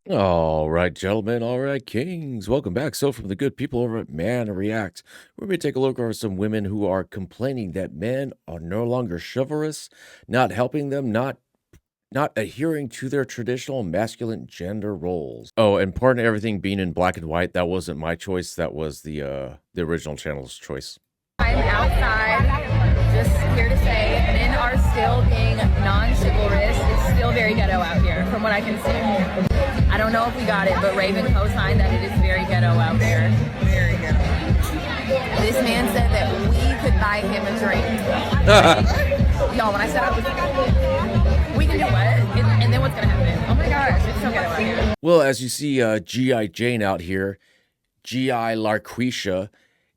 All right, gentlemen. All right, kings. Welcome back. So, from the good people over at Man React, we're going to take a look over some women who are complaining that men are no longer chivalrous, not helping them, not adhering to their traditional masculine gender roles. Oh, and pardon everything being in black and white. That wasn't my choice. That was the original channel's choice. I'm outside, just here to say, men are still being non-chivalrous. It's still very ghetto out here, from what I can see. I don't know if we got it, but Raven co-signed that it is very ghetto out here. Very ghetto. This man said that we could buy him a drink. Y'all, when I said I was, we can do what? And then what's gonna happen? Oh my gosh, it's so ghetto out here. Well, as you see, G.I. Jane out here, G.I. Larquisha,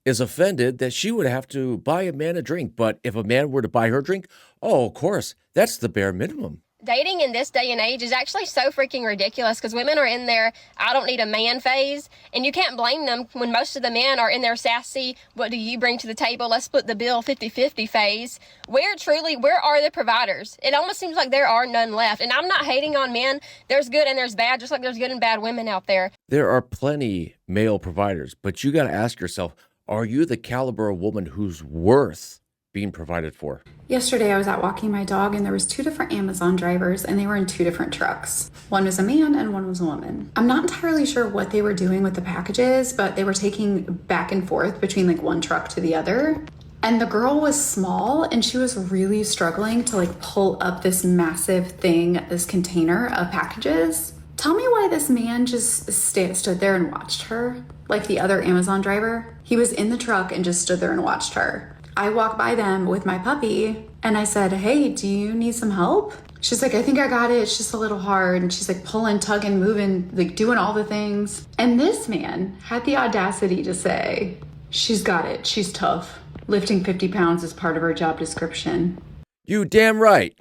is offended that she would have to buy a man a drink. But if a man were to buy her a drink, oh, of course, that's the bare minimum. Dating in this day and age is actually so freaking ridiculous because women are in their I don't need a man phase, and you can't blame them when most of the men are in their sassy, what do you bring to the table, let's split the bill 50-50 phase. Where are the providers? It almost seems like there are none left. And I'm not hating on men. There's good and there's bad, just like there's good and bad women out there. There are plenty male providers, but you got to ask yourself, are you the caliber of woman who's worth being provided for? Yesterday I was out walking my dog and there was two different Amazon drivers and they were in two different trucks. One was a man and one was a woman. I'm not entirely sure what they were doing with the packages, but they were taking back and forth between like one truck to the other. And the girl was small and she was really struggling to like pull up this massive thing, this container of packages. Tell me why this man just stood there and watched her like the other Amazon driver. He was in the truck and just stood there and watched her. I walked by them with my puppy and I said, hey, do you need some help? She's like, I think I got it. It's just a little hard. And she's like pulling, tugging, moving, like doing all the things. And this man had the audacity to say, she's got it. She's tough. Lifting 50 pounds is part of her job description. You damn right.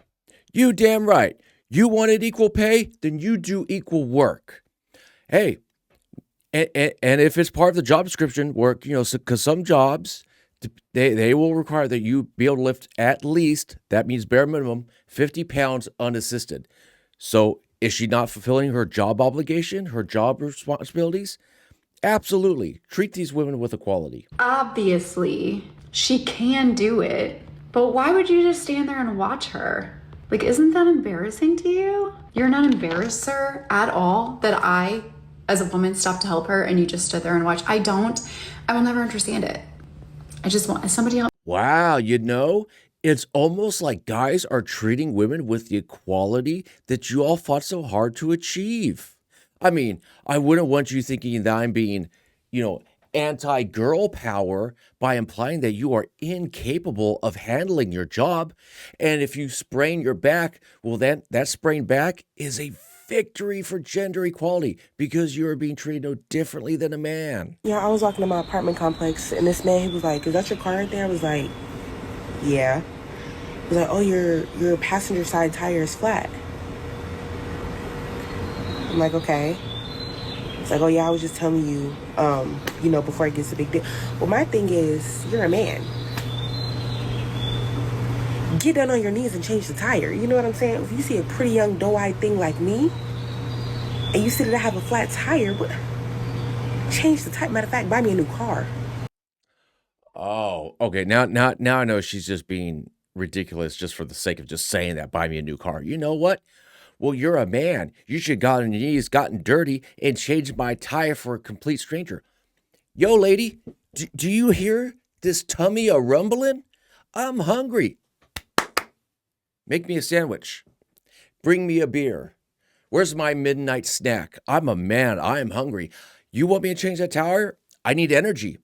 You damn right. You wanted equal pay? Then you do equal work. Hey, and if it's part of the job description, work, because some jobs, they will require that you be able to lift at least, that means bare minimum, 50 pounds unassisted. So is she not fulfilling her job obligation, her job responsibilities? Absolutely. Treat these women with equality. Obviously, she can do it, but why would you just stand there and watch her? Like, isn't that embarrassing to you? You're not embarrassed, sir, at all that I, as a woman, stopped to help her and you just stood there and watched? I will never understand it. I just want somebody else. Wow, it's almost like guys are treating women with the equality that you all fought so hard to achieve. I mean, I wouldn't want you thinking that I'm being, anti-girl power by implying that you are incapable of handling your job. And if you sprain your back, well, then that sprained back is a victory for gender equality because you are being treated no differently than a man. Yeah, I was walking to my apartment complex and this man, he was like, is that your car right there? I was like, yeah. He was like, oh, your passenger side tire is flat. I'm like, okay. It's like, oh yeah, I was just telling you, before it gets a big deal. Well, my thing is, you're a man. Get down on your knees and change the tire. You know what I'm saying? If you see a pretty young doe-eyed thing like me, and you see that I have a flat tire, change the tire. Matter of fact, buy me a new car. Oh, okay. Now I know she's just being ridiculous just for the sake of just saying that, buy me a new car. You know what? Well, you're a man. You should have gotten on your knees, gotten dirty, and changed my tire for a complete stranger. Yo, lady, do you hear this tummy a-rumbling? I'm hungry. Make me a sandwich. Bring me a beer. Where's my midnight snack? I'm a man. I am hungry. You want me to change that tire? I need energy.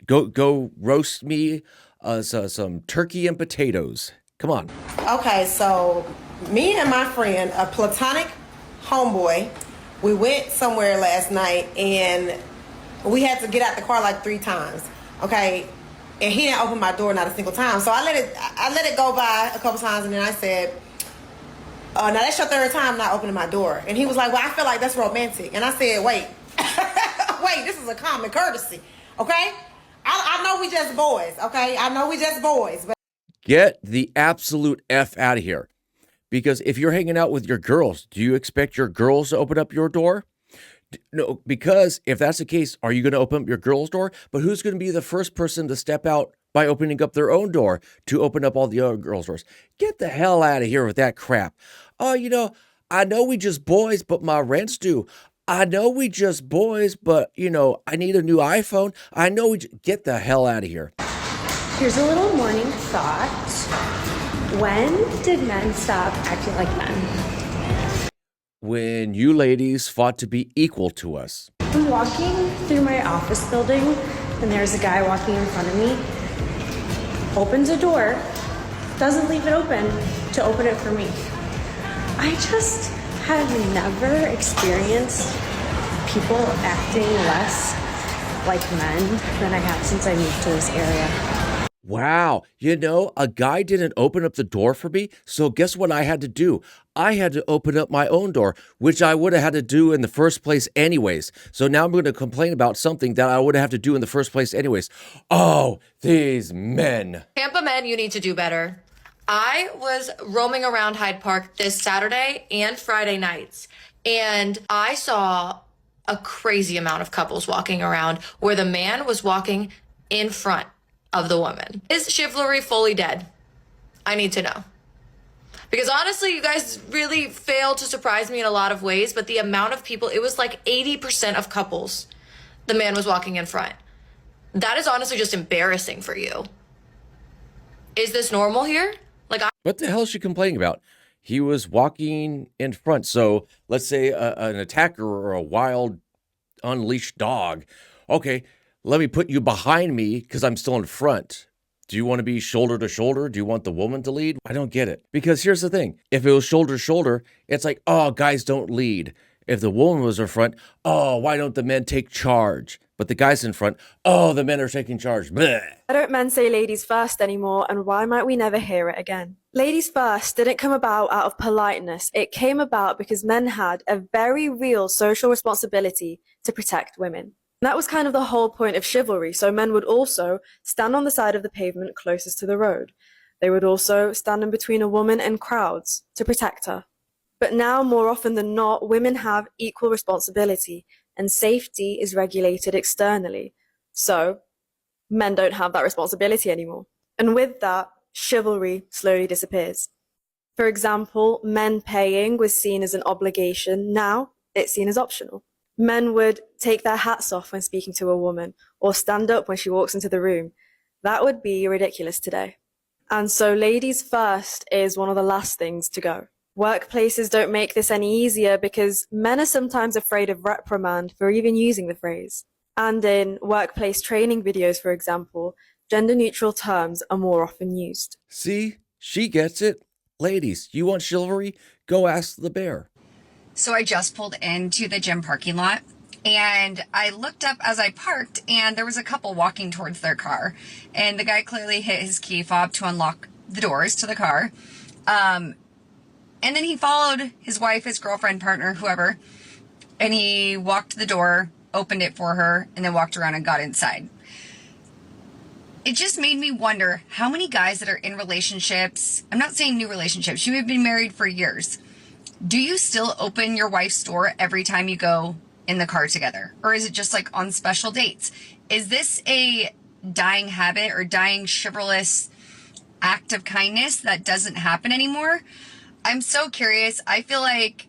Go roast me some turkey and potatoes. Come on. Okay, so me and my friend, a platonic homeboy, we went somewhere last night and we had to get out the car like 3 times. Okay, and he didn't open my door not a single time. So I let it go by a couple times, and then I said, now that's your 3rd time not opening my door. And he was like, well, I feel like that's romantic. And I said, wait, this is a common courtesy, okay? I know we just boys, okay? I know we just boys. But get the absolute F out of here. Because if you're hanging out with your girls, do you expect your girls to open up your door? No, because if that's the case, are you going to open up your girl's door? But who's going to be the first person to step out by opening up their own door to open up all the other girls' doors? Get the hell out of here with that crap. Oh, I know we just boys, but my rent's due. I know we just boys, but I need a new iPhone. I know get the hell out of here. Here's a little morning thought. When did men stop acting like men? When you ladies fought to be equal to us. I'm walking through my office building and there's a guy walking in front of me. Opens a door, doesn't leave it open to open it for me. I just have never experienced people acting less like men than I have since I moved to this area. Wow, a guy didn't open up the door for me, so guess what I had to do? I had to open up my own door, which I would have had to do in the first place anyways. So now I'm going to complain about something that I would have to do in the first place anyways. Oh, these men. Tampa men, you need to do better. I was roaming around Hyde Park this Saturday and Friday nights, and I saw a crazy amount of couples walking around where the man was walking in front of the woman. Is chivalry fully dead? I need to know. Because honestly, you guys really failed to surprise me in a lot of ways, but the amount of people, it was like 80% of couples, the man was walking in front. That is honestly just embarrassing for you. Is this normal here? What the hell is she complaining about? He was walking in front. So let's say an attacker or a wild unleashed dog. Okay, let me put you behind me because I'm still in front. Do you want to be shoulder to shoulder? Do you want the woman to lead? I don't get it. Because here's the thing. If it was shoulder to shoulder, it's like, oh, guys don't lead. If the woman was in front, oh, why don't the men take charge? But the guys in front, oh, the men are taking charge. Bleh. Why don't men say ladies first anymore, and why might we never hear it again? Ladies first didn't come about out of politeness. It came about because men had a very real social responsibility to protect women. And that was kind of the whole point of chivalry. So men would also stand on the side of the pavement closest to the road. They would also stand in between a woman and crowds to protect her. But now, more often than not, women have equal responsibility, and safety is regulated externally. So men don't have that responsibility anymore. And with that, chivalry slowly disappears. For example, men paying was seen as an obligation. Now it's seen as optional. Men would take their hats off when speaking to a woman or stand up when she walks into the room. That would be ridiculous today. And so ladies first is one of the last things to go. Workplaces don't make this any easier because men are sometimes afraid of reprimand for even using the phrase. And in workplace training videos, for example, gender-neutral terms are more often used. See, she gets it. Ladies, you want chivalry? Go ask the bear. So I just pulled into the gym parking lot and I looked up as I parked and there was a couple walking towards their car. And the guy clearly hit his key fob to unlock the doors to the car. And then he followed his wife, his girlfriend, partner, whoever, and he walked to the door, opened it for her, and then walked around and got inside. It just made me wonder how many guys that are in relationships, I'm not saying new relationships, you have been married for years. Do you still open your wife's door every time you go in the car together? Or is it just like on special dates? Is this a dying habit or dying chivalrous act of kindness that doesn't happen anymore? I'm so curious. I feel like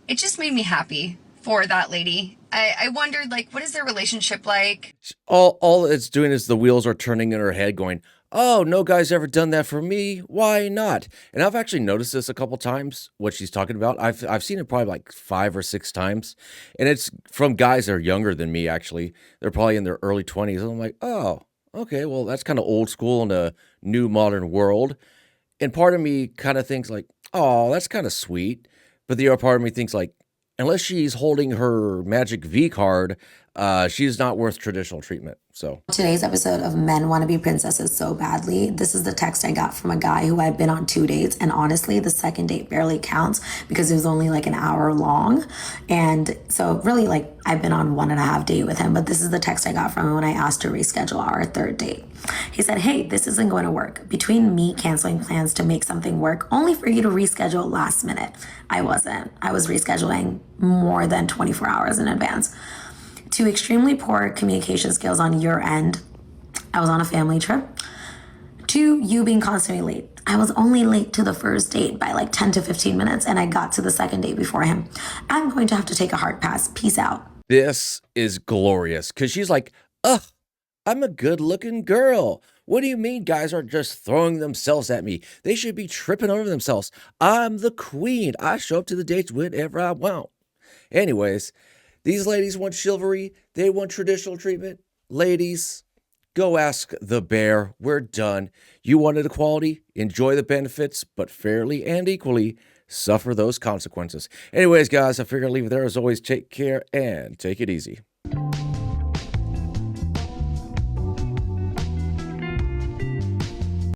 it just made me happy for that lady. I wondered, like, what is their relationship like? All it's doing is the wheels are turning in her head going, oh, no guy's ever done that for me. Why not? And I've actually noticed this a couple times, what she's talking about. I've seen it probably like 5 or 6 times. And it's from guys that are younger than me, actually. They're probably in their early 20s. And I'm like, oh, okay, well, that's kind of old school in a new modern world. And part of me kind of thinks like, oh, that's kind of sweet. But the other part of me thinks like, unless she's holding her magic V card, she's not worth traditional treatment. So Today's episode of Men Want to Be Princesses So Badly. This is the text I got from a guy who I'd been on 2 dates. And honestly, the second date barely counts because it was only like an hour long. And so really like I've been on 1.5 dates with him. But this is the text I got from him when I asked to reschedule our third date. He said, "Hey, this isn't going to work. Between me canceling plans to make something work, only for you to reschedule last minute." I wasn't. I was rescheduling more than 24 hours in advance. To extremely poor communication skills on your end, I was on a family trip. To you being constantly late. I was only late to the first date by like 10 to 15 minutes, and I got to the second date before him. I'm going to have to take a hard pass. Peace out. this is glorious because she's like, ugh, I'm a good looking girl. What do you mean guys are just throwing themselves at me? They should be tripping over themselves. I'm the queen. I show up to the dates whenever I want. Anyways, these ladies want chivalry. They want traditional treatment. Ladies, go ask the bear. We're done. You wanted equality? Enjoy the benefits, but fairly and equally suffer those consequences. Anyways, guys, I figure I'll leave it there. As always, take care and take it easy.